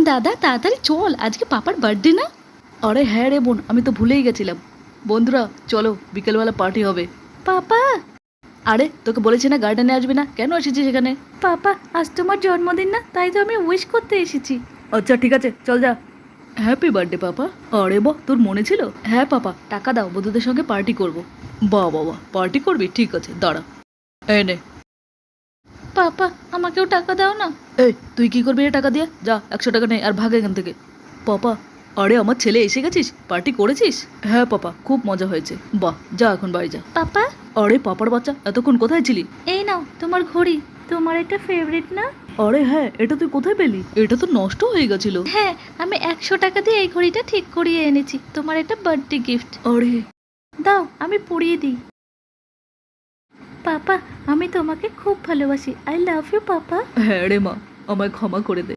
দাদা তাড়াতাড়ি চল, আজকে পাপার বার্থডে না? আরে হ্যাঁ রে বোন, আমি তো ভুলেই গেছিলাম। বন্ধুরা চলো, বিকেলবেলা পার্টি হবে। পাপা, আরে তোকে বলেছি না গার্ডেনে আসবি না, কেন এসেছিস সেখানে? পাপা আজ তোমার জন্মদিন না, তাই তো আমি উইশ করতে এসেছি। আচ্ছা ঠিক আছে, চল যা। হ্যাপি বার্থডে পাপা। আরে বাহ, তোর মনে ছিল। হ্যাঁ পাপা, টাকা দাও, বন্ধুদের সঙ্গে পার্টি করব। বাহ বাবা, পার্টি করবি, ঠিক আছে দাঁড়া। এই নে পাপা, আমাকেও টাকা দাও না। এই তুই কি করবি রে টাকা দিয়ে? যা 100 টাকা নেই আর ভাগ এখান থেকে। পাপা, আরে আমার ছেলে এসে গেছিস, পার্টি করেছিস? হ্যাঁ পাপা, খুব মজা হয়েছে। বাহ, যা এখন বাড়ি যা। পাপা, আরে পাপার বাচ্চা, এতক্ষণ কোথায় ছিলি? এই নাও তোমার ঘড়ি, তোমার এটা ফেভারিট না? আরে হ্যাঁ, এটা তুই কোথায় পেলি? এটা তো নষ্ট হয়ে গেছিল। হ্যাঁ, আমি 100 টাকা দিয়ে এই ঘড়িটা ঠিক করিয়ে এনেছি, তোমার এটা বার্থডে গিফট। আরে দাও, আমি পরিয়ে দিই। পাপা, আমি তোমাকে খুব ভালোবাসি, আই লাভ ইউ পাপা। হ্যাঁ রে মা, আমায় ক্ষমা করে দে।